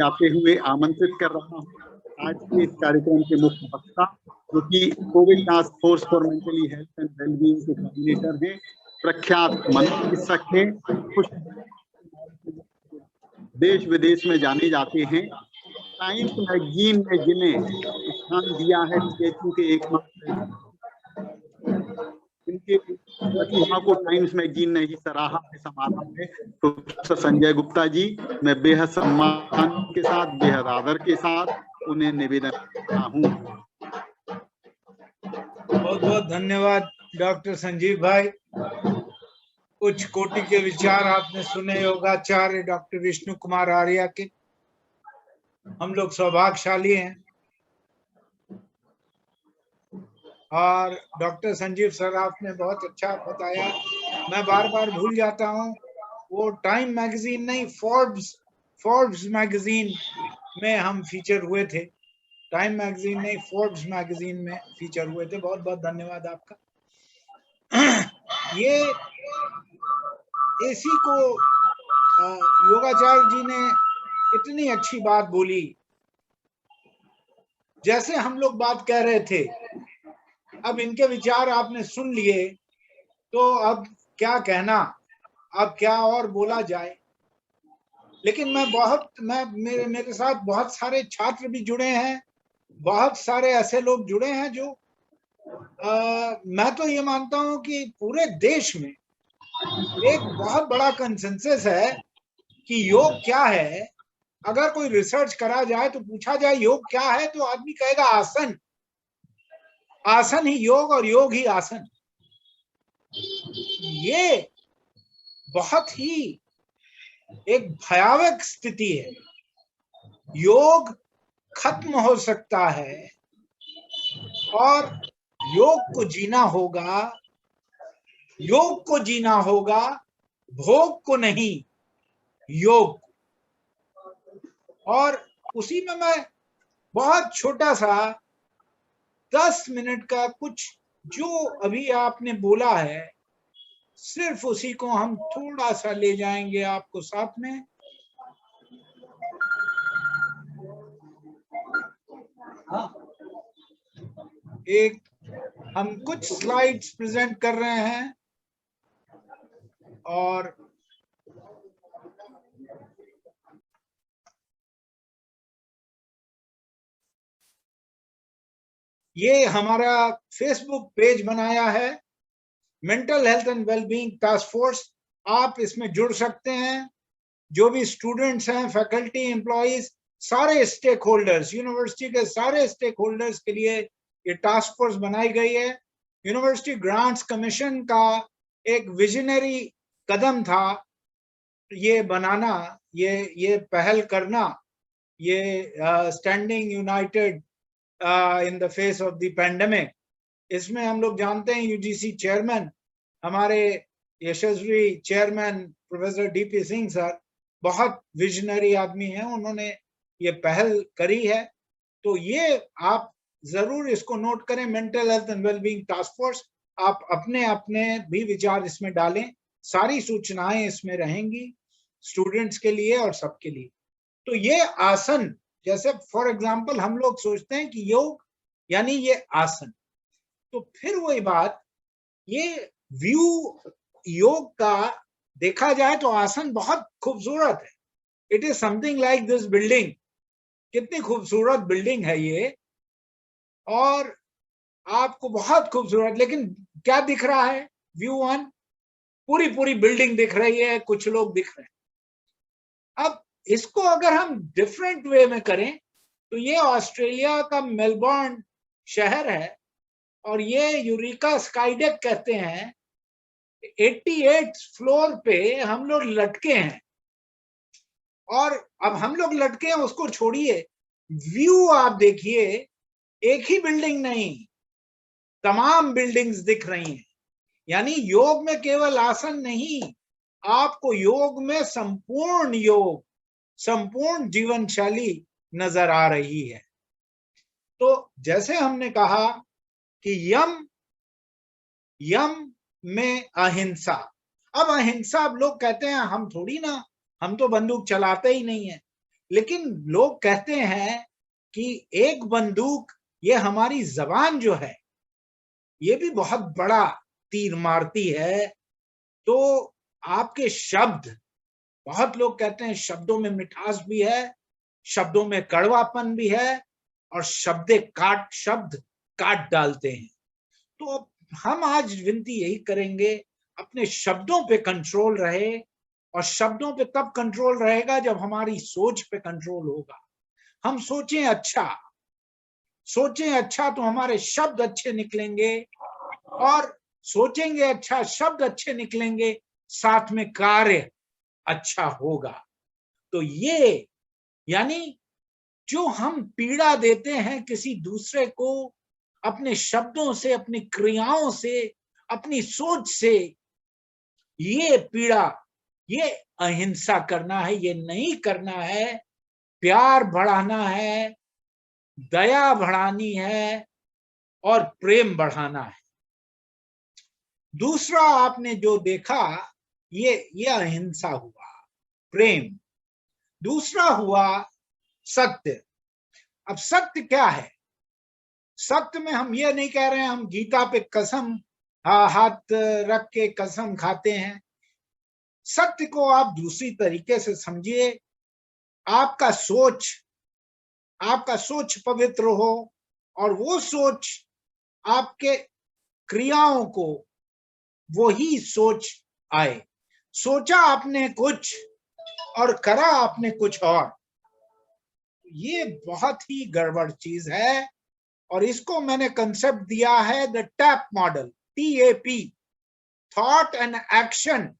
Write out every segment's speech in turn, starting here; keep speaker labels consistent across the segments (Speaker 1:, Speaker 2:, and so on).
Speaker 1: आते हुए आमंत्रित कर रहा हूँ आज के इस कार्यक्रम के मुख्य वक्ता, जो कि Covid task force for mentally health and wellbeing के कोऑर्डिनेटर हैं, प्रख्यात मनोचिकित्सक हैं, देश विदेश में जाने जाते हैं। टाइम्स मैगजीन में जिन्हें स्थान दिया है टीएचयू के एकमात्र, इनके प्रतिभा को टाइम्स मैगजीन ने ही सराहा है, संवारा है। प्रोफेसर संजय गुप्ता जी, मैं बेहद सम्मान के साथ, बेहद आदर के साथ उन्हें निवेदन करता हूँ।
Speaker 2: बहुत बहुत धन्यवाद डॉक्टर संजीव भाई। उच्च कोटि के विचार आपने सुने योगाचार्य डॉक्टर विष्णु कुमार आर्या के। हम लोग सौभाग्यशाली हैं। और डॉक्टर संजीव सराफ ने बहुत अच्छा बताया। मैं बार बार भूल जाता हूँ, वो टाइम मैगजीन नहीं, फोर्ब्स मैगजीन में हम फीचर हुए थे। टाइम मैगजीन नहीं, फोर्ब्स मैगजीन में फीचर हुए थे। बहुत बहुत धन्यवाद आपका। ये इसी को योगाचार्य जी ने इतनी अच्छी बात बोली। जैसे हम लोग बात कह रहे थे, अब इनके विचार आपने सुन लिए, तो अब क्या कहना, अब क्या और बोला जाए। लेकिन मेरे साथ बहुत सारे छात्र भी जुड़े हैं, बहुत सारे ऐसे लोग जुड़े हैं जो मैं तो ये मानता हूं कि पूरे देश में एक बहुत बड़ा कंसेंसस है कि योग क्या है। अगर कोई रिसर्च करा जाए तो पूछा जाए योग क्या है, तो आदमी कहेगा आसन। आसन ही योग और योग ही आसन। ये बहुत ही एक भयावह स्थिति है। योग खत्म हो सकता है और योग को जीना होगा, योग को जीना होगा, भोग को नहीं, योग। और उसी में मैं बहुत छोटा सा 10 मिनट का कुछ जो अभी आपने बोला है, सिर्फ उसी को हम थोड़ा सा ले जाएंगे आपको साथ में। एक हम कुछ स्लाइड्स प्रेजेंट कर रहे हैं और ये हमारा फेसबुक पेज बनाया है, mental health and wellbeing task force. आप इसमें जुड़ सकते हैं। जो भी स्टूडेंट्स हैं, फैकल्टी, एम्प्लॉइज, सारे स्टेक होल्डर्स, यूनिवर्सिटी के सारे स्टेक होल्डर्स के लिए ये टास्क फोर्स बनाई गई है। यूनिवर्सिटी ग्रांट्स कमीशन का एक विजनरी कदम था ये बनाना, ये पहल करना, ये standing united in the face of the pandemic. इसमें हम लोग जानते हैं यूजीसी चेयरमैन, हमारे यशस्वी chairman professor DP Singh sir बहुत विजनरी आदमी हैं, उन्होंने ये पहल करी है। तो ये आप जरूर इसको नोट करें, mental health and wellbeing task force. आप अपने अपने भी विचार इसमें डालें, सारी सूचनाएं इसमें रहेंगी स्टूडेंट्स के लिए और सबके लिए। तो ये आसन, जैसे फॉर एग्जांपल हम लोग सोचते हैं कि योग यानी ये आसन, तो फिर वही बात, ये व्यू योग का देखा जाए तो आसन बहुत खूबसूरत है। It is something like this building. कितनी खूबसूरत बिल्डिंग है ये, और आपको बहुत खूबसूरत, लेकिन क्या दिख रहा है? व्यू वन, पूरी बिल्डिंग दिख रही है, कुछ लोग दिख रहे हैं। अब इसको अगर हम डिफरेंट वे में करें तो ये ऑस्ट्रेलिया का मेलबर्न शहर है और ये यूरिका स्काईडेक कहते हैं। 88 फ्लोर पे हम लोग लटके हैं, और अब हम लोग लटके हैं उसको छोड़िए, व्यू आप देखिए, एक ही बिल्डिंग नहीं, तमाम बिल्डिंग्स दिख रही हैं। यानी योग में केवल आसन नहीं, आपको योग में संपूर्ण योग, संपूर्ण जीवन शैली नजर आ रही है। तो जैसे हमने कहा कि यम में अहिंसा। अब अहिंसा, अब लोग कहते हैं हम थोड़ी ना, हम तो बंदूक चलाते ही नहीं है। लेकिन लोग कहते हैं कि एक बंदूक, ये हमारी जबान जो है, ये भी बहुत बड़ा तीर मारती है। तो आपके शब्द, बहुत लोग कहते हैं शब्दों में मिठास भी है, शब्दों में कड़वापन भी है, और शब्द काट डालते हैं। तो हम आज विनती यही करेंगे, अपने शब्दों पे कंट्रोल रहे, और शब्दों पे तब कंट्रोल रहेगा जब हमारी सोच पे कंट्रोल होगा। हम सोचें अच्छा तो हमारे शब्द अच्छे निकलेंगे, और सोचेंगे अच्छा, शब्द अच्छे निकलेंगे, साथ में कार्य अच्छा होगा। तो ये यानी जो हम पीड़ा देते हैं किसी दूसरे को अपने शब्दों से, अपनी क्रियाओं से, अपनी सोच से, ये पीड़ा, ये अहिंसा करना है, ये नहीं करना है। प्यार बढ़ाना है, दया बढ़ानी है, और प्रेम बढ़ाना है। दूसरा आपने जो देखा, ये अहिंसा हुआ, प्रेम। दूसरा हुआ सत्य। अब सत्य क्या है? सत्य में हम ये नहीं कह रहे हैं हम गीता पे कसम हाथ रख के कसम खाते हैं। सत्य को आप दूसरी तरीके से समझिए। आपका सोच पवित्र हो, और वो सोच आपके क्रियाओं को वही सोच आए। सोचा आपने कुछ और करा आपने कुछ और, ये बहुत ही गड़बड़ चीज है। और इसको मैंने कंसेप्ट दिया है the tap model, TAP, thought and action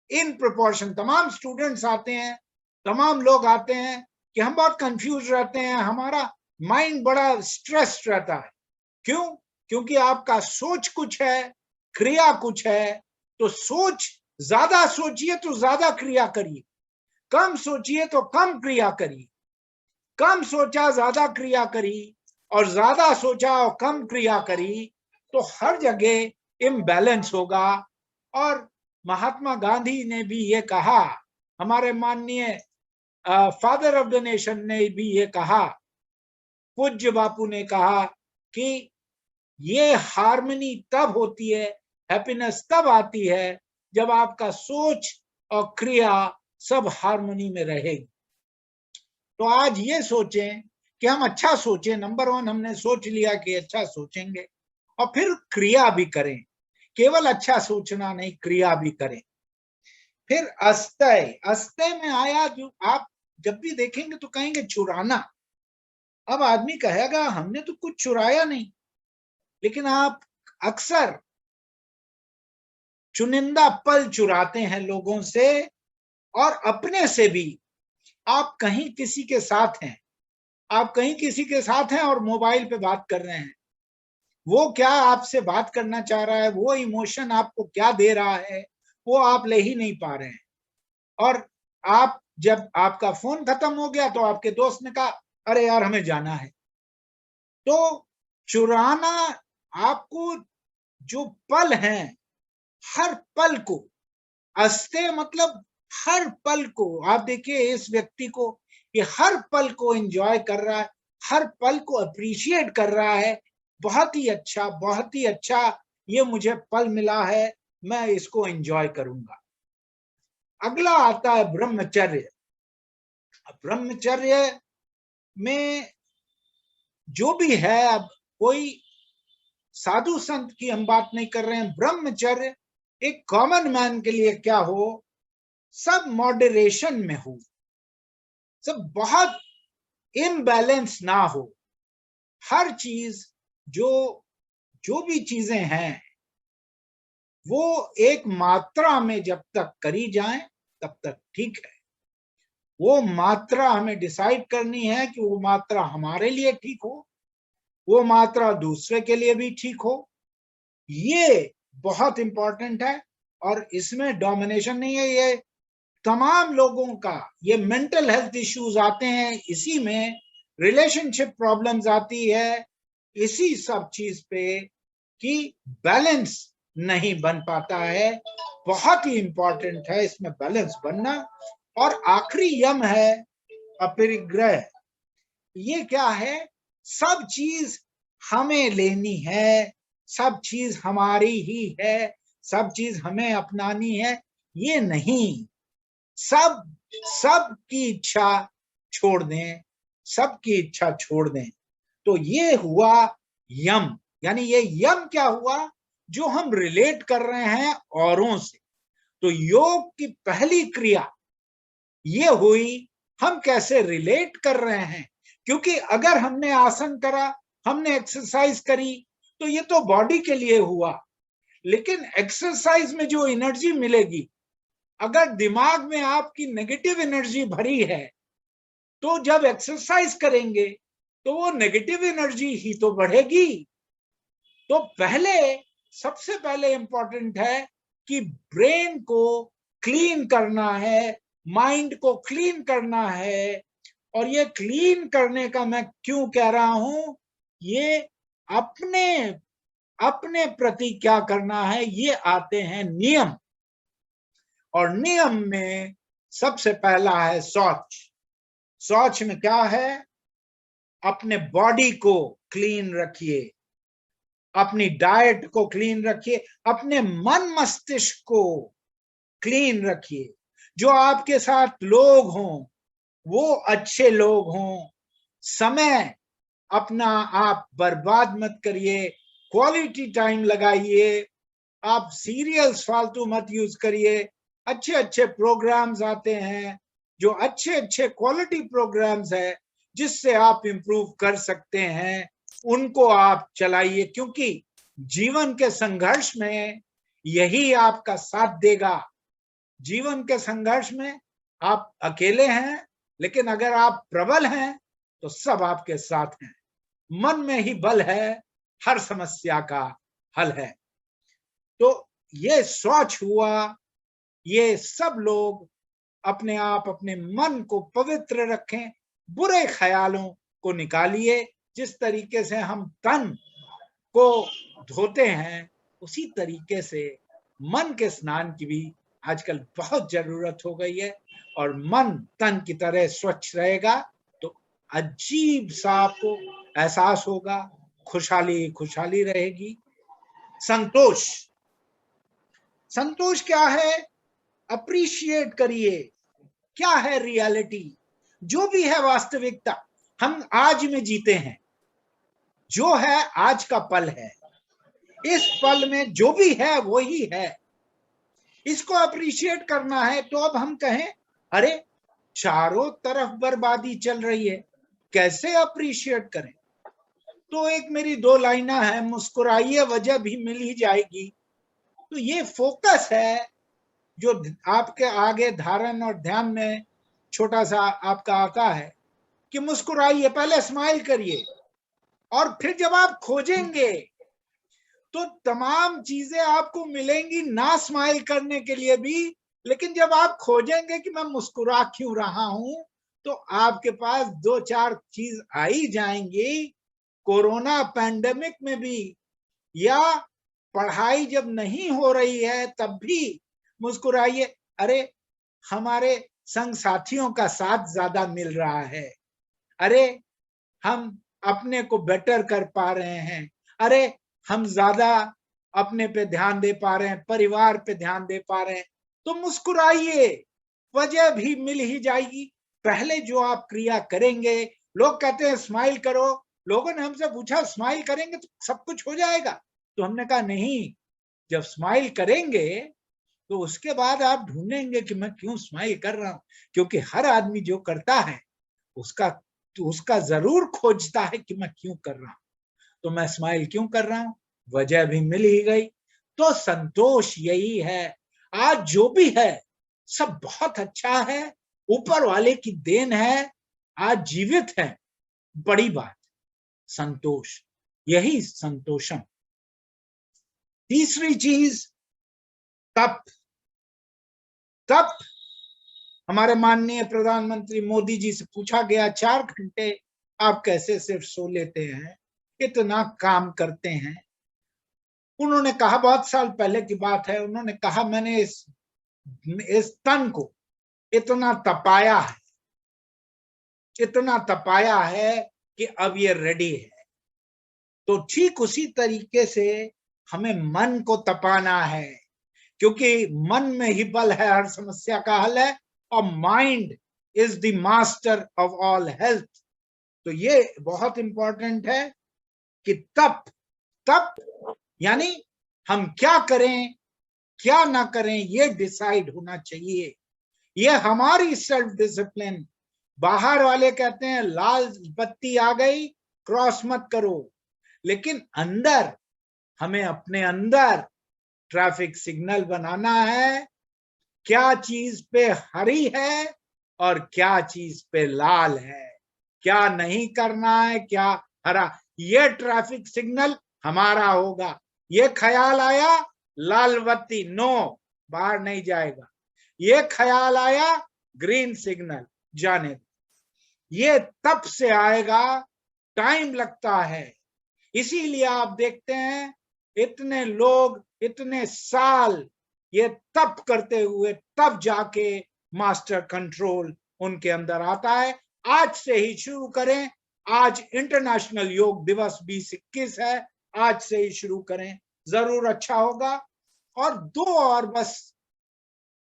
Speaker 2: in proportion. तमाम स्टूडेंट्स आते हैं, तमाम लोग आते हैं कि हम बहुत कंफ्यूज रहते हैं, हमारा माइंड बड़ा स्ट्रेस्ड रहता है। क्यों? क्योंकि आपका सोच कुछ है, क्रिया कुछ है। तो ज्यादा सोचिए तो ज्यादा क्रिया करिए, कम सोचिए तो कम क्रिया करिए। कम सोचा ज्यादा क्रिया करी, और ज्यादा सोचा और कम क्रिया करी, तो हर जगह इम्बैलेंस होगा। और महात्मा गांधी ने भी ये कहा, हमारे माननीय फादर ऑफ द नेशन ने भी ये कहा, पूज्य बापू ने कहा कि ये हार्मनी तब होती है, हैप्पीनेस तब आती है जब आपका सोच और क्रिया सब हार्मनी में रहेगी। तो आज ये सोचें कि हम अच्छा सोचें। नंबर 1 हमने सोच लिया कि अच्छा सोचेंगे, और फिर क्रिया भी करें। केवल अच्छा सोचना नहीं, क्रिया भी करें। फिर अस्तय में आया, जो आप जब भी देखेंगे तो कहेंगे चुराना। अब आदमी कहेगा हमने तो कुछ चुराया नहीं, लेकिन आप अक्सर चुनिंदा पल चुराते हैं लोगों से, और अपने से भी। आप कहीं किसी के साथ हैं, और मोबाइल पे बात कर रहे हैं। वो क्या आपसे बात करना चाह रहा है, वो इमोशन आपको क्या दे रहा है, वो आप ले ही नहीं पा रहे हैं। और आप, जब आपका फोन खत्म हो गया तो आपके दोस्त ने कहा अरे यार हमें जाना है। तो चुराना, आपको जो पल हैं, हर पल को, अस्ते मतलब हर पल को, आप देखिए इस व्यक्ति को, ये हर पल को एंजॉय कर रहा है, हर पल को अप्रिशिएट कर रहा है। बहुत ही अच्छा ये मुझे पल मिला है, मैं इसको एंजॉय करूंगा। अगला आता है ब्रह्मचर्य। ब्रह्मचर्य में जो भी है, अब कोई साधु संत की हम बात नहीं कर रहे हैं। ब्रह्मचर्य एक कॉमन मैन के लिए क्या हो, सब मॉडरेशन में हो, सब बहुत इम्बैलेंस ना हो। हर चीज, जो भी चीजें हैं, वो एक मात्रा में जब तक करी जाए तब तक ठीक है। वो मात्रा हमें डिसाइड करनी है कि वो मात्रा हमारे लिए ठीक हो, वो मात्रा दूसरे के लिए भी ठीक हो। ये बहुत इंपॉर्टेंट है, और इसमें डोमिनेशन नहीं है। ये तमाम लोगों का, ये मेंटल हेल्थ इश्यूज आते हैं इसी में, रिलेशनशिप प्रॉब्लम्स आती है इसी सब चीज पे, कि बैलेंस नहीं बन पाता है। बहुत ही इंपॉर्टेंट है इसमें बैलेंस बनना। और आखिरी यम है अपरिग्रह, ये क्या है? सब चीज हमें लेनी है, सब चीज हमारी ही है, सब चीज हमें अपनानी है, ये नहीं। सब की इच्छा छोड़ दें, सबकी इच्छा छोड़ दें। तो ये हुआ यम। यानी ये यम क्या हुआ? जो हम रिलेट कर रहे हैं औरों से। तो योग की पहली क्रिया ये हुई, हम कैसे रिलेट कर रहे हैं। क्योंकि अगर हमने आसन करा, हमने एक्सरसाइज करी, तो ये तो बॉडी के लिए हुआ, लेकिन एक्सरसाइज में जो एनर्जी मिलेगी, अगर दिमाग में आपकी नेगेटिव एनर्जी भरी है, तो जब एक्सरसाइज करेंगे तो वो नेगेटिव एनर्जी ही तो बढ़ेगी। तो सबसे पहले इंपॉर्टेंट है कि ब्रेन को क्लीन करना है, माइंड को क्लीन करना है। और ये क्लीन करने का मैं क्यों कह रहा हूं, ये अपने प्रति क्या करना है, ये आते हैं नियम। और नियम में सबसे पहला है शौच। शौच में क्या है? अपने बॉडी को क्लीन रखिए, अपनी डाइट को क्लीन रखिए, अपने मन मस्तिष्क को क्लीन रखिए। जो आपके साथ लोग हों वो अच्छे लोग हों। समय अपना आप बर्बाद मत करिए, क्वालिटी टाइम लगाइए। आप सीरियल्स फालतू मत यूज करिए। अच्छे अच्छे प्रोग्राम्स आते हैं, जो अच्छे अच्छे क्वालिटी प्रोग्राम्स है जिससे आप इंप्रूव कर सकते हैं, उनको आप चलाइए। क्योंकि जीवन के संघर्ष में यही आपका साथ देगा। जीवन के संघर्ष में आप अकेले हैं, लेकिन अगर आप प्रबल हैं तो सब आपके साथ हैं। मन में ही बल है, हर समस्या का हल है। तो ये सोच हुआ, ये सब लोग अपने आप अपने मन को पवित्र रखें, बुरे ख्यालों को निकालिए। जिस तरीके से हम तन को धोते हैं, उसी तरीके से मन के स्नान की भी आजकल बहुत जरूरत हो गई है। और मन तन की तरह स्वच्छ रहेगा तो अजीब सा आपको एहसास होगा, खुशहाली खुशहाली रहेगी। संतोष, संतोष क्या है? अप्रिशिएट करिए, क्या है रियलिटी, जो भी है वास्तविकता। हम आज में जीते हैं, जो है आज का पल है, इस पल में जो भी है वही है, इसको अप्रिशिएट करना है। तो अब हम कहें अरे चारों तरफ बर्बादी चल रही है, कैसे अप्रिशिएट करें? तो एक मेरी 2 लाइना है, मुस्कुराइए वजह भी मिल ही जाएगी। तो ये फोकस है जो आपके आगे धारण और ध्यान में छोटा सा आपका आता है कि मुस्कुराइए, पहले स्माइल करिए। और फिर जब आप खोजेंगे तो तमाम चीजें आपको मिलेंगी ना स्माइल करने के लिए भी। लेकिन जब आप खोजेंगे कि मैं मुस्कुरा क्यों रहा हूं, तो आपके पास 2-4 चीज आ ही जाएंगी। कोरोना पैंडेमिक में भी, या पढ़ाई जब नहीं हो रही है तब भी मुस्कुराइए। अरे हमारे संग साथियों का साथ ज्यादा मिल रहा है, अरे हम अपने को बेटर कर पा रहे हैं, अरे हम ज्यादा अपने पे ध्यान दे पा रहे हैं, परिवार पे ध्यान दे पा रहे हैं। तो मुस्कुराइए, वजह भी मिल ही जाएगी। पहले जो आप क्रिया करेंगे, लोग कहते हैं स्माइल करो, लोगों ने हमसे पूछा स्माइल करेंगे तो सब कुछ हो जाएगा? तो हमने कहा नहीं, जब स्माइल करेंगे तो उसके बाद आप ढूंढेंगे कि मैं क्यों स्माइल कर रहा हूं। क्योंकि हर आदमी जो करता है उसका जरूर खोजता है कि मैं क्यों कर रहा हूं, तो मैं स्माइल क्यों कर रहा हूं, वजह भी मिल ही गई। तो संतोष यही है। आज जो भी है सब बहुत अच्छा है, ऊपर वाले की देन है, आज जीवित है, बड़ी बात। संतोष, यही संतोषम। तीसरी चीज तप। तप, हमारे माननीय प्रधानमंत्री मोदी जी से पूछा गया 4 घंटे आप कैसे सिर्फ सो लेते हैं, इतना काम करते हैं। उन्होंने कहा, बहुत साल पहले की बात है, उन्होंने कहा मैंने इस तन को इतना तपाया है, इतना तपाया है कि अब ये रेडी है। तो ठीक उसी तरीके से हमें मन को तपाना है, क्योंकि मन में ही बल है, हर समस्या का हल है, और mind is the master of all health. तो ये बहुत इंपॉर्टेंट है कि तप यानी हम क्या करें क्या ना करें ये डिसाइड होना चाहिए। ये हमारी सेल्फ डिसिप्लिन। बाहर वाले कहते हैं लाल बत्ती आ गई क्रॉस मत करो, लेकिन अंदर हमें अपने अंदर ट्रैफिक सिग्नल बनाना है, क्या चीज पे हरी है और क्या चीज पे लाल है, क्या नहीं करना है क्या हरा। ये ट्रैफिक सिग्नल हमारा होगा। ये ख्याल आया लाल बत्ती नो, बाहर नहीं जाएगा। ये ख्याल आया ग्रीन सिग्नल जाने दो। ये तब से आएगा, टाइम लगता है। इसीलिए आप देखते हैं इतने लोग इतने साल ये तप करते हुए तब जाके मास्टर कंट्रोल उनके अंदर आता है। आज से ही शुरू करें। आज इंटरनेशनल योग दिवस 2021 है, आज से ही शुरू करें, जरूर अच्छा होगा। और 2 और बस,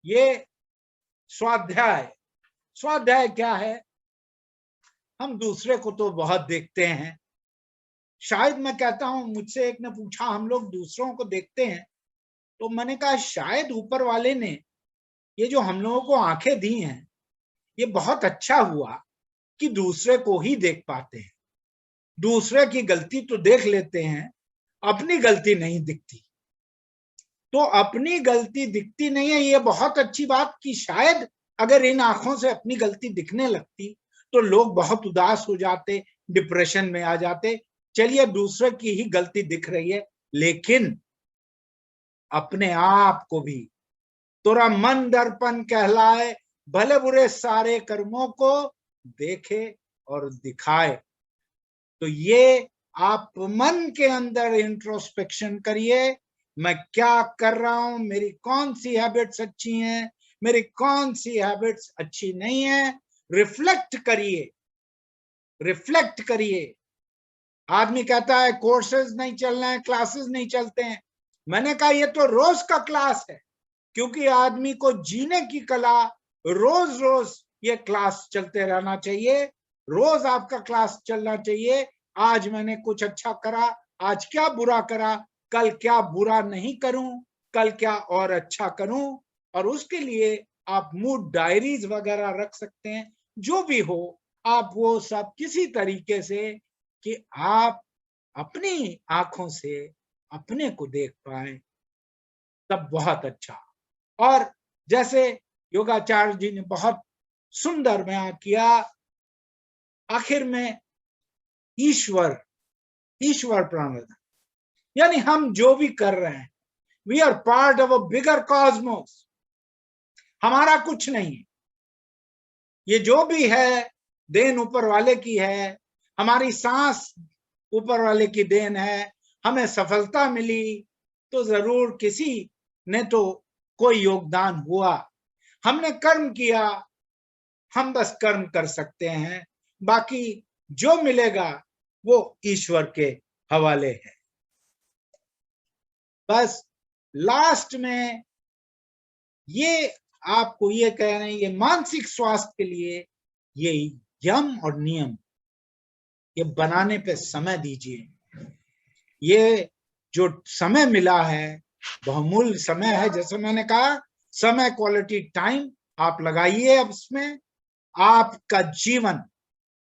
Speaker 2: ये स्वाध्याय क्या है? हम दूसरे को तो बहुत देखते हैं, शायद मैं कहता हूं, मुझसे एक ने पूछा हम लोग दूसरों को देखते हैं, तो मैंने कहा शायद ऊपर वाले ने ये जो हम लोगों को आंखें दी हैं, ये बहुत अच्छा हुआ कि दूसरे को ही देख पाते हैं। दूसरे की गलती तो देख लेते हैं, अपनी गलती नहीं दिखती। तो अपनी गलती दिखती नहीं है, ये बहुत अच्छी बात कि शायद अगर इन आंखों से अपनी गलती दिखने लगती तो लोग बहुत उदास हो जाते, डिप्रेशन में आ जाते। चलिए दूसरे की ही गलती दिख रही है, लेकिन अपने आप को भी तोरा मन दर्पण कहलाए, भले बुरे सारे कर्मों को देखे और दिखाए। तो ये आप मन के अंदर इंट्रोस्पेक्शन करिए, मैं क्या कर रहा हूं, मेरी कौन सी हैबिट्स अच्छी हैं, मेरी कौन सी हैबिट्स अच्छी नहीं है। रिफ्लेक्ट करिए। आदमी कहता है कोर्सेज नहीं चल रहे हैं, क्लासेस नहीं चलते हैं। मैंने कहा ये तो रोज का क्लास है, क्योंकि आदमी को जीने की कला रोज रोज ये क्लास चलते रहना चाहिए। रोज आपका क्लास चलना चाहिए। आज मैंने कुछ अच्छा करा, आज क्या बुरा करा, कल क्या बुरा नहीं करूं, कल क्या और अच्छा करूं। और उसके लिए आप मूड डायरीज वगैरह रख सकते हैं, जो भी हो आप वो सब किसी तरीके से कि आप अपनी आंखों से अपने को देख पाए, तब बहुत अच्छा। और जैसे योगाचार्य जी ने बहुत सुंदर बयान किया, आखिर में ईश्वर प्रणोदन, यानी हम जो भी कर रहे हैं, we are part of a bigger cosmos. हमारा कुछ नहीं है, ये जो भी है देन ऊपर वाले की है। हमारी सांस ऊपर वाले की देन है। हमें सफलता मिली तो जरूर किसी ने तो कोई योगदान हुआ। हमने कर्म किया, हम बस कर्म कर सकते हैं, बाकी जो मिलेगा वो ईश्वर के हवाले है। बस लास्ट में ये आपको ये कह रहे हैं, ये मानसिक स्वास्थ्य के लिए ये यम और नियम ये बनाने पे समय दीजिए। ये जो समय मिला है बहुमूल्य समय है। जैसे मैंने कहा, समय क्वालिटी टाइम आप लगाइए। अब इसमें आपका जीवन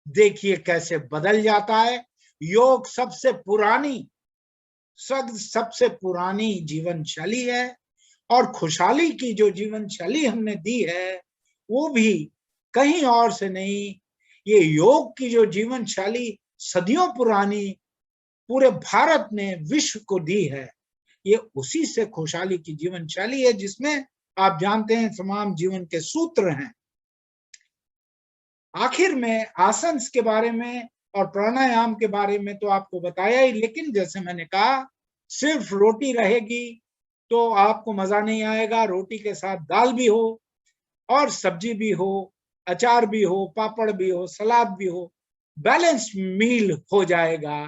Speaker 2: देखिए कैसे बदल जाता है। योग सबसे पुरानी जीवन शैली है, और खुशहाली की जो जीवन शैली हमने दी है वो भी कहीं और से नहीं, ये योग की जो जीवन शैली सदियों पुरानी पूरे भारत ने विश्व को दी है, ये उसी से खुशहाली की जीवन शैली है, जिसमें आप जानते हैं तमाम जीवन के सूत्र हैं। आखिर में आसन के बारे में और प्राणायाम के बारे में तो आपको बताया ही, लेकिन जैसे मैंने कहा सिर्फ रोटी रहेगी तो आपको मजा नहीं आएगा। रोटी के साथ दाल भी हो और सब्जी भी हो, अचार भी हो, पापड़ भी हो, सलाद भी हो, बैलेंस मील हो जाएगा।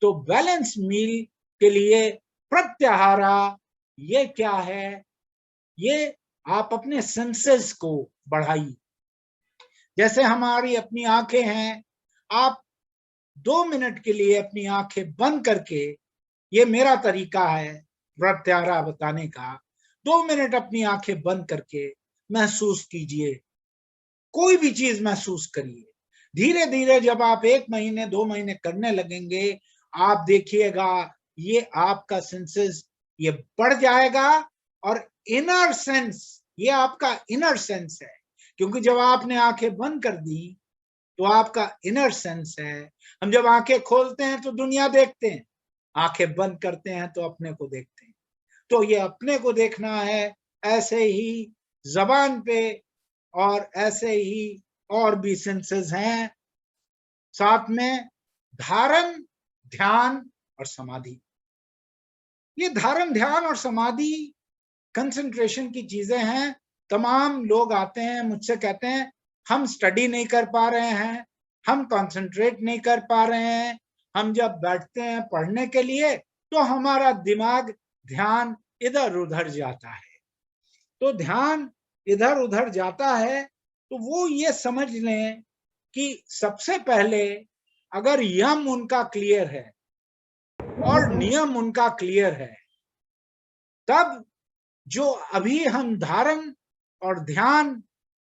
Speaker 2: तो बैलेंस मील के लिए प्रत्याहारा ये क्या है? ये आप अपने सेंसेस को बढ़ाइए। जैसे हमारी अपनी आंखें हैं, आप 2 मिनट के लिए अपनी आंखें बंद करके, ये मेरा तरीका है प्रत्याहारा बताने का, 2 मिनट अपनी आंखें बंद करके महसूस कीजिए, कोई भी चीज महसूस करिए। धीरे धीरे जब आप 1 महीने 2 महीने करने लगेंगे, आप देखिएगा ये आपका सेंसेस ये बढ़ जाएगा। और इनर सेंस, ये आपका इनर सेंस है, क्योंकि जब आपने आंखें बंद कर दी तो आपका इनर सेंस है। हम जब आंखें खोलते हैं तो दुनिया देखते हैं, आंखें बंद करते हैं तो अपने को देखते हैं। तो ये अपने को देखना है, ऐसे ही जबान पे और ऐसे ही और भी सेंसेस हैं। साथ में धारण, ध्यान और समाधि। ये धारण, ध्यान और समाधि कंसंट्रेशन की चीजें हैं। तमाम लोग आते हैं मुझसे कहते हैं हम स्टडी नहीं कर पा रहे हैं, हम कंसंट्रेट नहीं कर पा रहे हैं, हम जब बैठते हैं पढ़ने के लिए तो हमारा दिमाग, ध्यान इधर उधर जाता है। तो ध्यान इधर उधर जाता है, तो वो ये समझ लें कि सबसे पहले अगर यम उनका क्लियर है और नियम उनका क्लियर है, तब जो अभी हम धारण और ध्यान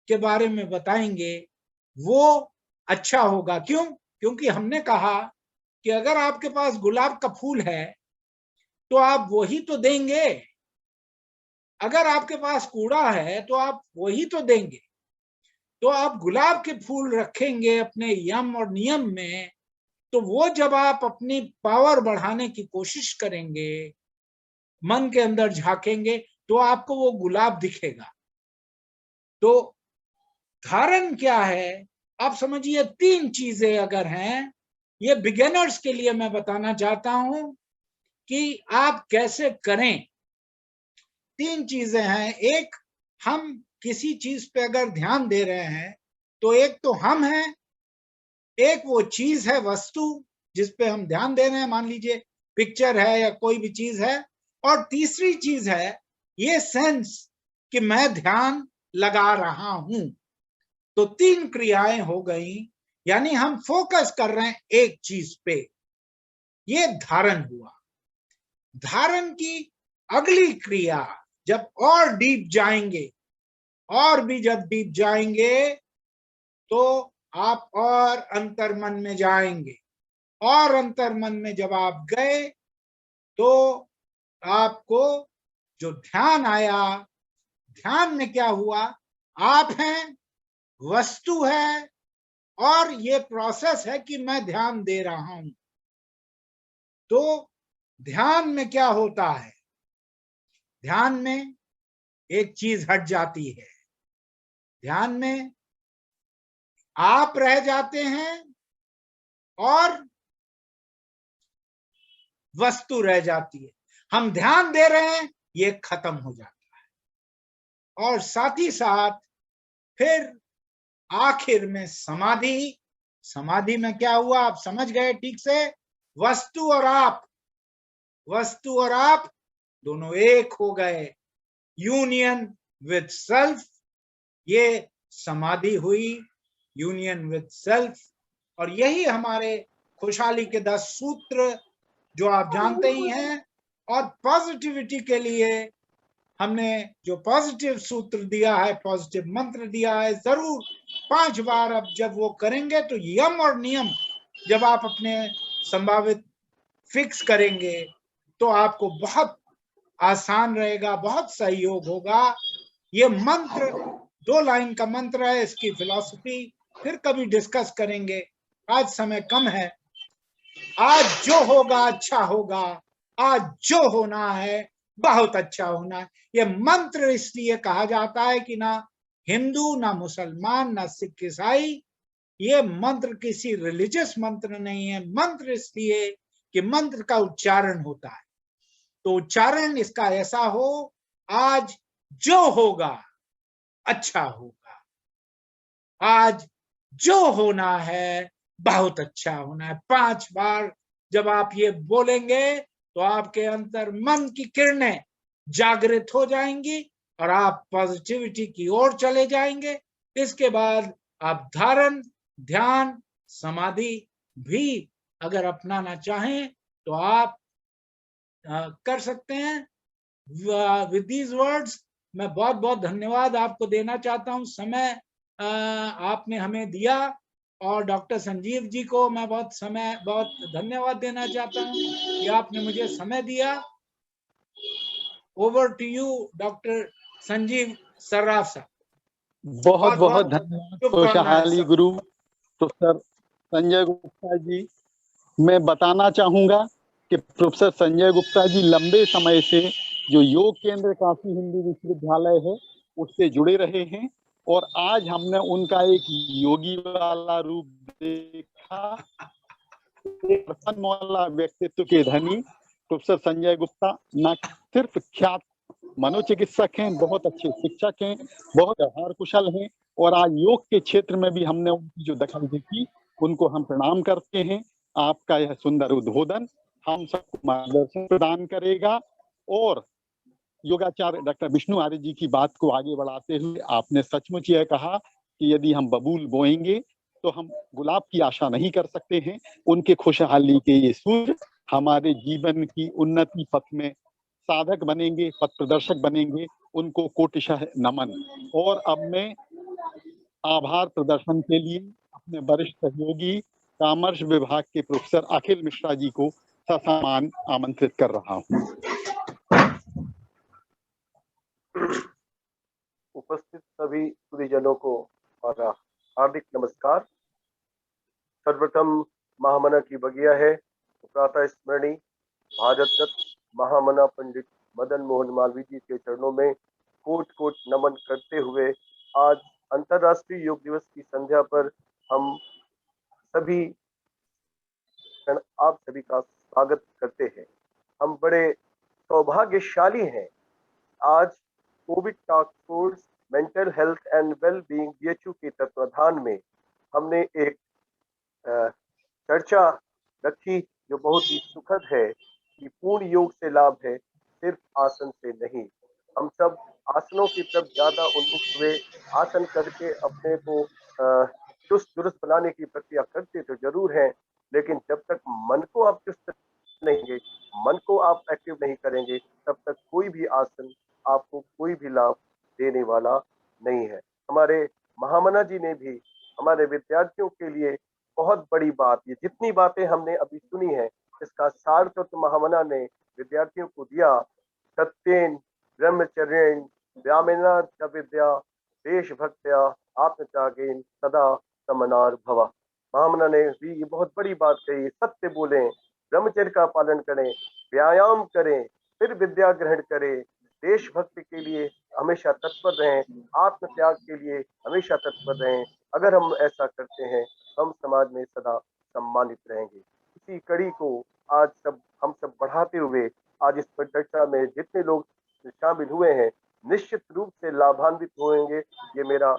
Speaker 2: के बारे में बताएंगे वो अच्छा होगा। क्यों? क्योंकि हमने कहा कि अगर आपके पास गुलाब का फूल है तो आप वही तो देंगे, अगर आपके पास कूड़ा है तो आप वही तो देंगे। तो आप गुलाब के फूल रखेंगे अपने यम और नियम में, तो वो जब आप अपनी पावर बढ़ाने की कोशिश करेंगे, मन के अंदर झांकेंगे, तो आपको वो गुलाब दिखेगा। तो धारण क्या है? आप समझिए 3 चीजें अगर हैं, ये बिगिनर्स के लिए मैं बताना चाहता हूं कि आप कैसे करें। 3 चीजें हैं। एक, हम किसी चीज पे अगर ध्यान दे रहे हैं तो एक तो हम हैं, एक वो चीज है, वस्तु जिस पे हम ध्यान दे रहे हैं, मान लीजिए पिक्चर है या कोई भी चीज है, और तीसरी चीज है ये सेंस कि मैं ध्यान लगा रहा हूं। तो 3 क्रियाएं हो गई, यानी हम फोकस कर रहे हैं एक चीज पे। ये धारण हुआ। धारण की अगली क्रिया, जब और डीप जाएंगे, और भी जब डीप जाएंगे तो आप और अंतर्मन में जाएंगे, और अंतर्मन में जब आप गए तो आपको जो ध्यान आया, ध्यान में क्या हुआ? आप हैं, वस्तु है, और ये प्रोसेस है कि मैं ध्यान दे रहा हूं। तो ध्यान में क्या होता है? ध्यान में एक चीज हट जाती है। ध्यान में आप रह जाते हैं और वस्तु रह जाती है। हम ध्यान दे रहे हैं, ये खत्म हो जाता है। और साथ ही साथ फिर आखिर में समाधि। समाधि में क्या हुआ? आप समझ गए ठीक से? वस्तु और आप, वस्तु और आप दोनों एक हो गए, यूनियन विद सेल्फ। ये समाधि हुई, यूनियन विद सेल्फ। और यही हमारे खुशहाली के 10 सूत्र जो आप जानते ही हैं। और पॉजिटिविटी के लिए हमने जो पॉजिटिव सूत्र दिया है, पॉजिटिव मंत्र दिया है, जरूर 5 बार अब जब वो करेंगे तो यम और नियम जब आप अपने संभावित फिक्स करेंगे तो आपको बहुत आसान रहेगा, बहुत सहयोग होगा। ये मंत्र 2 लाइन का मंत्र है, इसकी फिलॉसफी फिर कभी डिस्कस करेंगे, आज समय कम है। आज जो होगा अच्छा होगा, आज जो होना है बहुत अच्छा होना है। ये मंत्र इसलिए कहा जाता है कि ना हिंदू, ना मुसलमान, ना सिख, ईसाई, ये मंत्र किसी रिलीजियस मंत्र नहीं है। मंत्र इसलिए कि मंत्र का उच्चारण होता है, तो उच्चारण इसका ऐसा हो, आज जो होगा अच्छा होगा, आज जो होना है बहुत अच्छा होना है। 5 बार जब आप ये बोलेंगे तो आपके अंदर मन की किरणें जागृत हो जाएंगी और आप पॉजिटिविटी की ओर चले जाएंगे। इसके बाद आप धारण, ध्यान, समाधि भी अगर अपनाना चाहें तो आप कर सकते हैं। विद दीज वर्ड्स मैं बहुत बहुत धन्यवाद आपको देना चाहता हूं। समय आपने हमें दिया और डॉक्टर संजीव जी को मैं बहुत धन्यवाद देना चाहता हूं कि आपने मुझे समय दिया। Over to you doctor Sanjeev Sarraf साहब।
Speaker 1: बहुत बहुत धन्यवाद खुशहाली गुरु प्रोफेसर संजय गुप्ता जी। मैं बताना चाहूंगा कि प्रोफेसर संजय गुप्ता जी लंबे समय से जो योग केंद्र काशी हिंदी विश्वविद्यालय है उससे जुड़े रहे हैं और आज हमने उनका एक योगी वाला रूप देखा। प्रसन्न मौला व्यक्तित्व के धनी प्रोफेसर संजय गुप्ता न सिर्फ ख्यात मनोचिकित्सक हैं, बहुत अच्छे शिक्षक हैं, बहुत व्यवहार कुशल हैं और आज योग के क्षेत्र में भी हमने उनकी जो दखल देखी उनको हम प्रणाम करते हैं। आपका यह सुंदर उद्बोधन हम सबको मार्गदर्शन प्रदान करेगा और योगाचार्य डॉक्टर विष्णु आर्य जी की बात को आगे बढ़ाते हुए आपने सचमुच यह कहा कि यदि हम बबूल बोएंगे तो हम गुलाब की आशा नहीं कर सकते हैं। उनके खुशहाली के ये सूर्य हमारे जीवन की उन्नति पथ में साधक बनेंगे, पथ प्रदर्शक बनेंगे। उनको कोटिशः नमन। और अब मैं आभार प्रदर्शन के लिए अपने वरिष्ठ सहयोगी कॉमर्स विभाग के प्रोफेसर अखिल मिश्रा जी को ससम्मान आमंत्रित कर रहा हूँ।
Speaker 3: उपस्थित सभी सुधीजनों को हमारा हार्दिक नमस्कार। सर्वप्रथम महामना की बगिया है प्रातः स्मरणी भारत रत्न महामना पंडित मदन मोहन मालवीय जी के चरणों में कोट कोट नमन करते हुए आज अंतर्राष्ट्रीय योग दिवस की संध्या पर हम सभी आप सभी का स्वागत करते हैं। हम बड़े सौभाग्यशाली हैं। आज Covid task force mental health and well being BHU के तत्वाधान में हमने एक चर्चा रखी जो बहुत ही सुखद है कि पूर्ण योग से लाभ है, सिर्फ आसन से नहीं। हम सब आसनों की तरफ ज्यादा उन्मुख हुए, आसन करके अपने को चुस्त दुरुस्त बनाने की प्रक्रिया करते तो जरूर है, लेकिन जब तक मन को आप चुस्त नहीं, मन को आप एक्टिव नहीं करेंगे, तब तक कोई भी आसन आपको कोई भी लाभ देने वाला नहीं है। हमारे महामना जी ने भी हमारे विद्यार्थियों के लिए बहुत बड़ी बात, ये जितनी बातें हमने अभी सुनी है इसका सार तत्व महामना ने विद्यार्थियों को दिया। सत्येन ब्रह्मचर्येण व्यामेना च विद्या देशभक्त्या आत्मत्यागेन सदा समनार भवा। महामना ने भी ये बहुत बड़ी बात कही, सत्य बोलें, ब्रह्मचर्य का पालन करें, व्यायाम करें, फिर विद्या ग्रहण करें, देशभक्ति के लिए हमेशा तत्पर रहें, आत्म त्याग के लिए हमेशा तत्पर रहें। अगर हम ऐसा करते हैं हम समाज में सदा सम्मानित रहेंगे। इसी कड़ी को आज हम सब बढ़ाते हुए आज इस पर चर्चा में जितने लोग शामिल हुए हैं निश्चित रूप से लाभान्वित होंगे, ये मेरा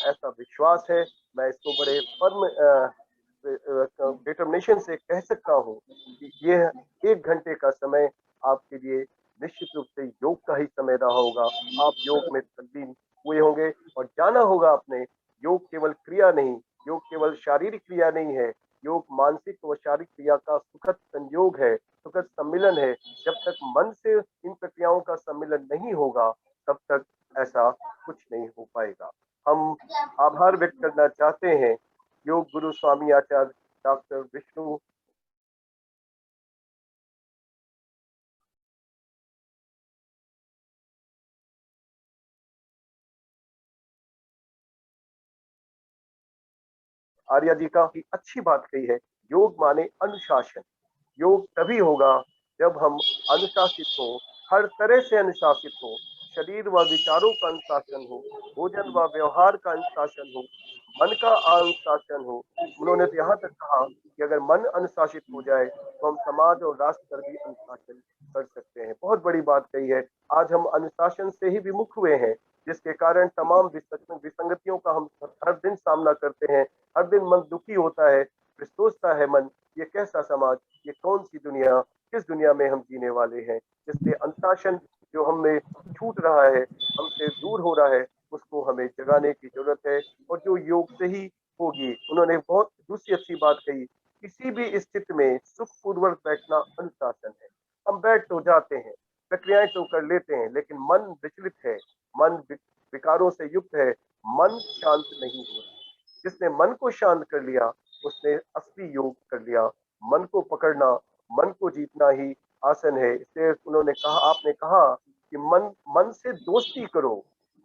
Speaker 3: ऐसा विश्वास है। मैं इसको बड़े फर्म डिटर्मिनेशन से कह सकता हूँ कि यह 1 घंटे का समय आपके लिए निश्चित रूप से योग का ही समय रहा होगा। आप योग में तल्लीन हुए होंगे और जाना होगा आपने, योग केवल क्रिया नहीं, योग केवल शारीरिक क्रिया नहीं है, योग मानसिक व शारीरिक क्रिया का सुखद संयोग है, सुखद सम्मिलन है। जब तक मन से इन प्रक्रियाओं का सम्मिलन नहीं होगा तब तक ऐसा कुछ नहीं हो पाएगा। हम आभार व्यक्त करना चाहते हैं योग गुरु स्वामी आचार्य डॉक्टर विष्णु आर्या जी का की अच्छी बात कही है। योग माने अनुशासन। योग तभी होगा जब हम अनुशासित हो, हर तरह से अनुशासित हो, शरीर व विचारों का अनुशासन हो, भोजन व व्यवहार का अनुशासन हो, मन का अनुशासन हो। उन्होंने तो यहाँ तक कहा कि अगर मन अनुशासित हो जाए तो हम समाज और राष्ट्र पर भी अनुशासन कर सकते हैं। बहुत बड़ी बात कही है। आज हम अनुशासन से ही विमुख हुए हैं, जिसके कारण तमाम विसंगतियों का हम हर दिन सामना करते हैं। हर दिन मन दुखी होता है, फिर सोचता है मन, ये कैसा समाज, ये कौन सी दुनिया, किस दुनिया में हम जीने वाले हैं। इसलिए अनुशासन जो हमें छूट रहा है, हमसे दूर हो रहा है, उसको हमें जगाने की जरूरत है। और जो योग से ही होगी, उन्होंने बहुत दूसरी अच्छी बात कही, किसी भी स्थिति में सुखपूर्वक बैठना अनुशासन है। हम बैठ तो जाते हैं, प्रक्रियाएं तो कर लेते हैं, लेकिन मन विचलित है, मन विकारों से युक्त है, मन शांत नहीं हो रहा। जिसने मन को शांत कर लिया, उसने असली योग कर लिया। मन को पकड़ना, मन को जीतना ही आसन है। इसलिए उन्होंने कहा, आपने कहा कि मन मन से दोस्ती करो,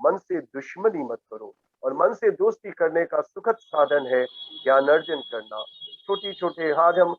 Speaker 3: मन से दुश्मनी मत करो। और मन से दोस्ती करने का सुखद साधन है ज्ञान अर्जन करना। छोटी छोटे आज हम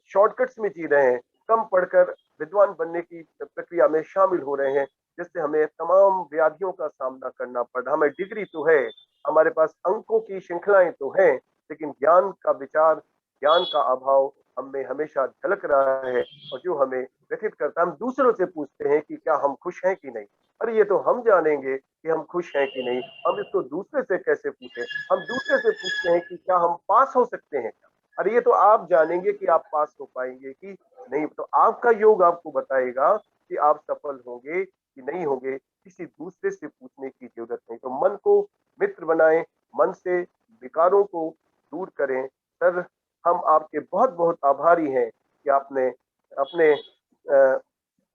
Speaker 3: शॉर्टकट्स में जी रहे हैं, कम पढ़कर विद्वान बनने की प्रक्रिया में शामिल हो रहे हैं, जिससे हमें तमाम व्याधियों का सामना करना पड़ रहा। हमें डिग्री तो है, हमारे पास अंकों की श्रृंखलाएं तो हैं, लेकिन ज्ञान का विचार, ज्ञान का अभाव हम में हमेशा झलक रहा है। और जो हमें व्यथित करता है, हम दूसरों से पूछते हैं कि क्या हम खुश हैं कि नहीं। अरे ये तो हम जानेंगे कि हम खुश हैं कि नहीं, हम इसको दूसरे से कैसे पूछें। हम दूसरे से पूछते हैं कि क्या हम पास हो सकते हैं क्या। अरे ये तो आप जानेंगे कि आप पास हो पाएंगे कि नहीं। तो आपका योग आपको बताएगा कि आप सफल होंगे कि नहीं होंगे। किसी दूसरे से पूछने की जरूरत नहीं। तो मन को मित्र बनाएं, मन से विकारों को दूर करें। सर, हम आपके बहुत बहुत आभारी हैं कि आपने अपने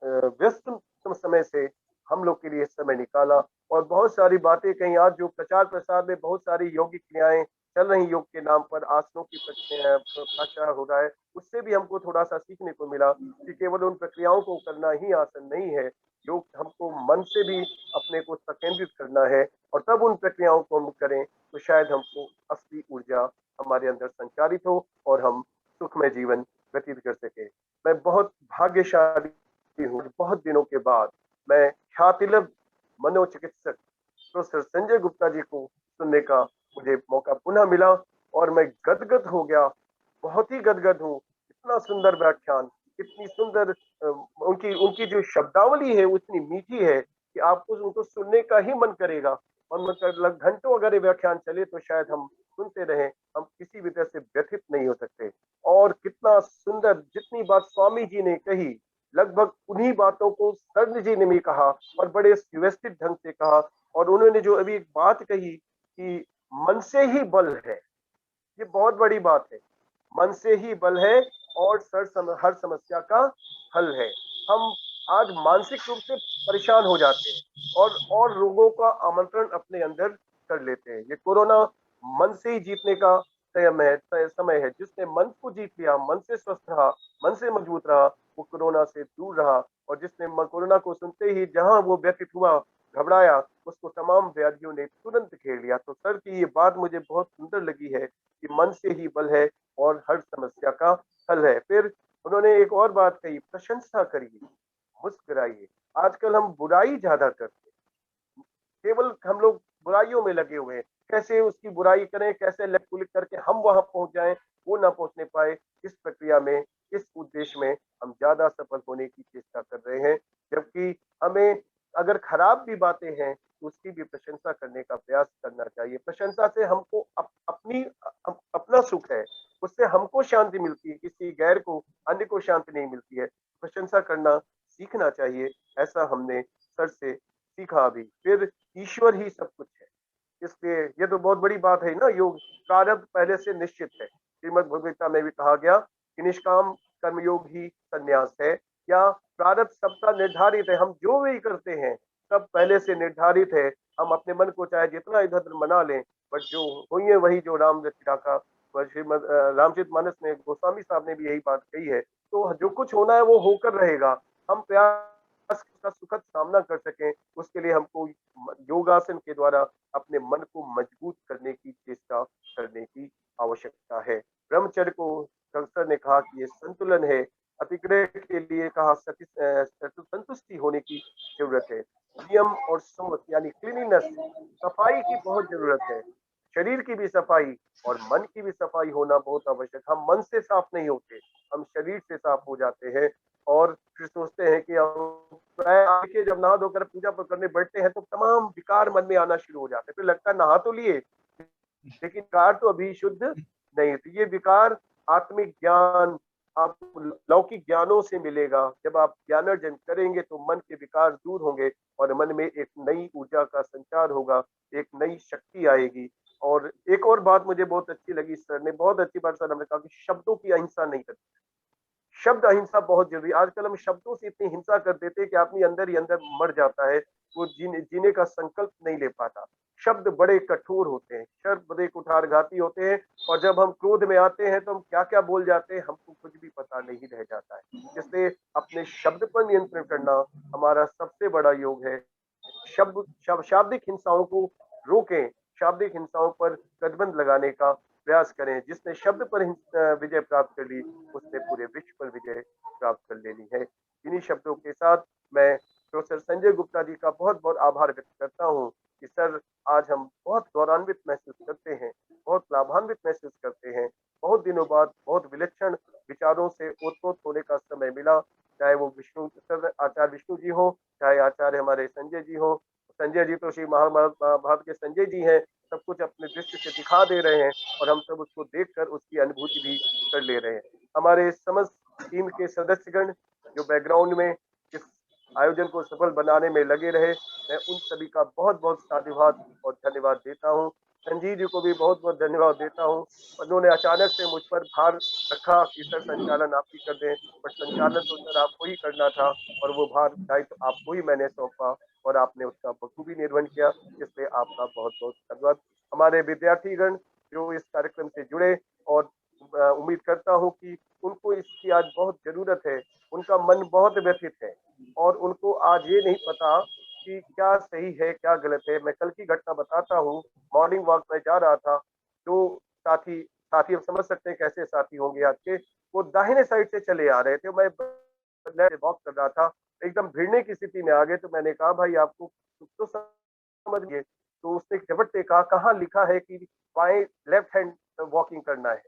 Speaker 3: व्यस्त समय से हम लोग के लिए समय निकाला और बहुत सारी बातें कहीं। आज जो प्रचार प्रसार में बहुत सारी योगिक क्रियाएं चल रही, योग के नाम पर आसनों की प्रचार हो रहा है, उससे भी हमको थोड़ा सा सीखने को मिला कि केवल उन प्रक्रियाओं को करना ही आसन नहीं है। योग हमको मन से भी अपने को संकेंद्रित करना है, और तब उन प्रक्रियाओं को हम करें तो शायद हमको असली ऊर्जा हमारे अंदर संचारित हो और हम सुखमय जीवन व्यतीत कर सके। मैं बहुत भाग्यशाली हूँ, बहुत दिनों के बाद मैं ख्यातिलब्ध मनोचिकित्सक प्रोफेसर संजय गुप्ता जी को सुनने का मुझे मौका पुनः मिला, और मैं गदगद हो गया, बहुत ही गदगद हूँ। इतना सुंदर व्याख्यान, इतनी सुंदर उनकी उनकी जो शब्दावली है वो इतनी मीठी है कि आपको उनको सुनने का ही मन करेगा। और मतलब घंटों अगर ये व्याख्यान चले तो शायद हम सुनते रहें, हम किसी भी तरह से व्यथित नहीं हो सकते। और कितना सुंदर, जितनी बात स्वामी जी ने कही, लगभग उन्हीं बातों को सर जी ने भी कहा और बड़े व्यवस्थित ढंग से कहा। और उन्होंने जो अभी एक बात कही कि मन से ही बल है, ये बहुत बड़ी बात है। मन से ही बल है और हर समस्या का हल है। हम आज मानसिक रूप से परेशान हो जाते हैं और रोगों का आमंत्रण अपने अंदर कर लेते हैं। ये कोरोना मन से ही जीतने का समय है। जिसने मन को जीत लिया, मन से स्वस्थ रहा, मन से मजबूत रहा, वो कोरोना से दूर रहा। और जिसने कोरोना को सुनते ही जहां वो व्यथित हुआ, घबराया, उसको तमाम व्याधियों ने तुरंत घेर लिया। तो सर की ये बात मुझे बहुत सुंदर लगी है कि मन से ही बल है और हर समस्या का हल है। फिर उन्होंने एक और बात कही, प्रशंसा करिए, मुस्कुराइए। आजकल हम बुराई ज्यादा करते हैं, केवल हम लोग बुराइयों में लगे हुए हैं। कैसे उसकी बुराई करें, कैसे लेट पुलिट करके हम वहां पहुंच जाएं, वो ना पहुंचने पाए। इस प्रक्रिया में, इस उद्देश्य में हम ज्यादा सफल होने की चेष्टा कर रहे हैं। जबकि हमें अगर खराब भी बातें हैं तो उसकी भी प्रशंसा करने का प्रयास करना चाहिए। प्रशंसा से हमको अपना सुख है, उससे हमको शांति मिलती है, किसी गैर को, अन्य को शांति नहीं मिलती है। प्रशंसा करना सीखना चाहिए, ऐसा हमने सर से सीखा अभी। फिर ईश्वर ही सब कुछ है, इसलिए ये तो बहुत बड़ी बात है ना। योग प्रारब्ध पहले से निश्चित है। श्रीमद् भगवद गीता में भी कहा गया कि निष्काम कर्मयोग ही संन्यास है। या प्रारब्ध सबका निर्धारित है, हम जो भी करते हैं सब पहले से निर्धारित है। हम अपने मन को चाहे जितना इधर उधर मना लें, बट जो हुई है वही जो राम रचिता का। श्रीमद रामचरितमानस में गोस्वामी साहब ने भी यही बात कही है। तो जो कुछ होना है वो होकर रहेगा। हम प्रयास का सुखद सामना कर सकें, उसके लिए हमको योगासन के द्वारा अपने मन को मजबूत करने की चेष्टा करने की आवश्यकता है। ब्रह्मचर्य को सर ने कहा कि ये संतुलन है। अतिक्रय के लिए कहा संतुष्टि होने की जरूरत है। नियम और सोच यानी क्लीनिनेस, सफाई की बहुत जरूरत है। शरीर की भी सफाई और मन की भी सफाई होना बहुत आवश्यक। हम मन से साफ नहीं होते, हम शरीर से साफ हो जाते हैं। और फिर सोचते हैं कि हम देखिए जब नहा धोकर पूजा करने बैठते हैं तो तमाम विकार मन में आना शुरू हो जाते हैं। फिर लगता है नहा तो लिए लेकिन विकार तो अभी शुद्ध नहीं। तो ये विकार आत्मिक ज्ञान आपको लौकिक ज्ञानों से मिलेगा। जब आप ज्ञानार्जन करेंगे तो मन के विकार दूर होंगे और मन में एक नई ऊर्जा का संचार होगा, एक नई शक्ति आएगी। और एक और बात मुझे बहुत अच्छी लगी, सर ने बहुत अच्छी बात सर हमने कहा कि शब्दों की अहिंसा नहीं करनी। शब्द अहिंसा बहुत जरूरी। आजकल हम शब्दों से इतनी हिंसा कर देते हैं कि आदमी अंदर ही अंदर मर जाता है, वो जीने का संकल्प नहीं ले पाता। शब्द बड़े कठोर होते हैं, शब्द बड़े कुठारघाती होते हैं, और जब हम क्रोध में आते हैं तो हम क्या क्या बोल जाते हैं हमको कुछ भी पता नहीं रह जाता है। इसलिए अपने शब्द पर नियंत्रण करना हमारा सबसे बड़ा योग है। शाब्दिक हिंसाओं को रोकें, शाब्दिक हिंसाओं पर प्रतिबंध लगाने का प्रयास करें। जिसने शब्द पर विजय प्राप्त कर ली उसने पूरे विश्व पर विजय प्राप्त कर लेनी है। इन्हीं शब्दों के साथ मैं प्रोफेसर संजय गुप्ता जी का बहुत बहुत आभार व्यक्त करता हूँ कि सर आज हम बहुत गौरवान्वित महसूस करते हैं, बहुत लाभान्वित महसूस करते हैं। बहुत दिनों बाद बहुत विलक्षण विचारों से ओतप्रोत होने का समय मिला, चाहे वो विष्णु सर आचार्य विष्णु जी हो, चाहे आचार्य हमारे संजय जी हो। संजय जी तो श्री महाभारत के संजय जी हैं, सब कुछ अपने दृष्टि से दिखा दे रहे हैं और हम सब उसको देखकर उसकी अनुभूति भी कर ले रहे हैं। हमारे समस्त टीम के सदस्यगण जो बैकग्राउंड में इस आयोजन को सफल बनाने में लगे रहे, मैं उन सभी का बहुत बहुत साधुवाद और धन्यवाद देता हूँ। संजीव जी को भी बहुत बहुत धन्यवाद देता हूँ। उन्होंने अचानक से मुझ पर भार रखा कि सर संचालन आप ही कर दें, पर संचालन तो सर आपको ही करना था और वो भार दायित्व आपको ही मैंने सौंपा और आपने उसका बखूबी निर्वहन किया, इसलिए आपका बहुत बहुत धन्यवाद। हमारे विद्यार्थीगण जो इस कार्यक्रम से जुड़े, और उम्मीद करता हूँ कि उनको इसकी आज बहुत जरूरत है। उनका मन बहुत व्यथित है और उनको आज ये नहीं पता कि क्या सही है क्या गलत है। मैं कल की घटना बताता हूँ। मॉर्निंग वॉक में जा रहा था, तो साथी हम समझ सकते हैं कैसे साथी होंगे आज के, वो दाहिने साइड से चले आ रहे थे। मैं वॉक कर रहा था, एकदम भिड़ने की स्थिति में आ गए। तो मैंने कहा भाई आपको तो समझ गए। तो उसने झपट से कहा कहाँ लिखा है कि बाएं लेफ्ट हैंड वॉकिंग करना है।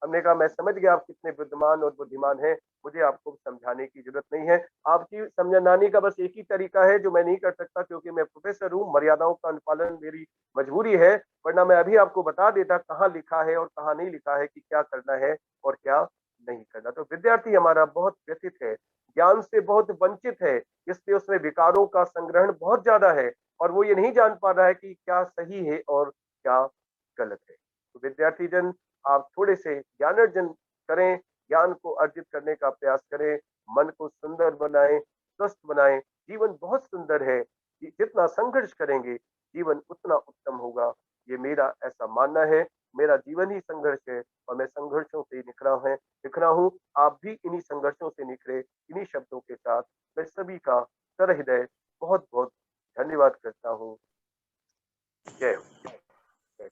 Speaker 3: हमने कहा मैं समझ गया आप कितने विद्वान और बुद्धिमान हैं, मुझे आपको समझाने की जरूरत नहीं है। आपकी समझाने का बस एक ही तरीका है जो मैं नहीं कर सकता, क्योंकि मैं प्रोफेसर हूँ, मर्यादाओं का अनुपालन मेरी मजबूरी है, वरना मैं अभी आपको बता देता कहाँ लिखा है और कहाँ नहीं लिखा है कि क्या करना है और क्या नहीं करना। तो विद्यार्थी हमारा बहुत व्यथित है, ज्ञान से बहुत वंचित है, इसलिए उसमें विकारों का संग्रहण बहुत ज्यादा है और वो ये नहीं जान पा रहा है कि क्या सही है और क्या गलत है। तो विद्यार्थी जन आप थोड़े से ज्ञान अर्जन करें, ज्ञान को अर्जित करने का प्रयास करें, मन को सुंदर बनाएं, स्वस्थ बनाएं। जीवन बहुत सुंदर है, जितना संघर्ष करेंगे जीवन उतना उत्तम होगा। ये मेरा ऐसा मानना है। मेरा जीवन ही संघर्ष है और मैं संघर्षों से निखरा हूँ। आप भी इन्हीं संघर्षों से निखरे। इन्हीं शब्दों के साथ मैं सभी का सहृदय बहुत बहुत धन्यवाद करता हूँ। जय हो।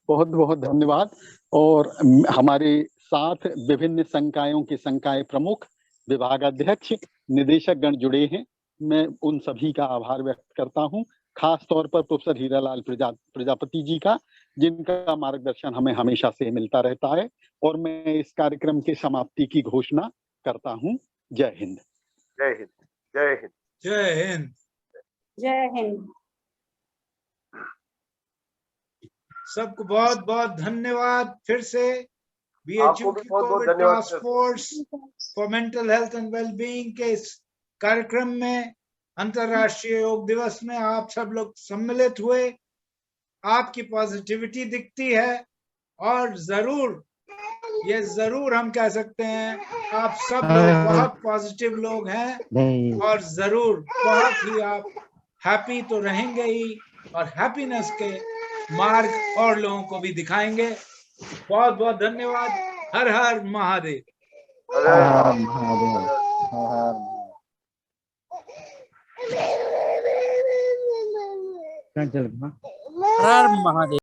Speaker 1: बहुत बहुत धन्यवाद। और हमारे साथ विभिन्न संकायों के संकाय प्रमुख, विभागाध्यक्ष, निदेशक गण जुड़े हैं। मैं उन सभी का आभार व्यक्त करता हूं, खास तौर पर प्रोफेसर हीरालाल प्रजापति जी का, जिनका मार्गदर्शन हमें हमेशा से मिलता रहता है। और मैं इस कार्यक्रम के समाप्ति की घोषणा करता हूं। जय हिंद।
Speaker 3: जय हिंद। जय हिंद।
Speaker 2: जय हिंद।
Speaker 4: जय हिंद।
Speaker 2: सबको बहुत बहुत धन्यवाद। फिर से
Speaker 3: आपको
Speaker 2: बीएचयू
Speaker 3: भी
Speaker 2: की
Speaker 3: बहुत बहुत
Speaker 2: कोविड
Speaker 3: धन्यवाद
Speaker 2: task force for mental health and wellbeing के इस कार्यक्रम में, अंतरराष्ट्रीय योग दिवस में आप सब लोग सम्मिलित हुए। आपकी पॉजिटिविटी दिखती है और जरूर, ये जरूर हम कह सकते हैं आप सब लोग बहुत पॉजिटिव लोग हैं और जरूर बहुत ही आप हैप्पी तो रहेंगे ही, और हैप्पीनेस के मार्ग और लोगों को भी दिखाएंगे। बहुत बहुत धन्यवाद। हर हर महादेव।
Speaker 3: हर हर महादेव।
Speaker 5: हर हर महादेव।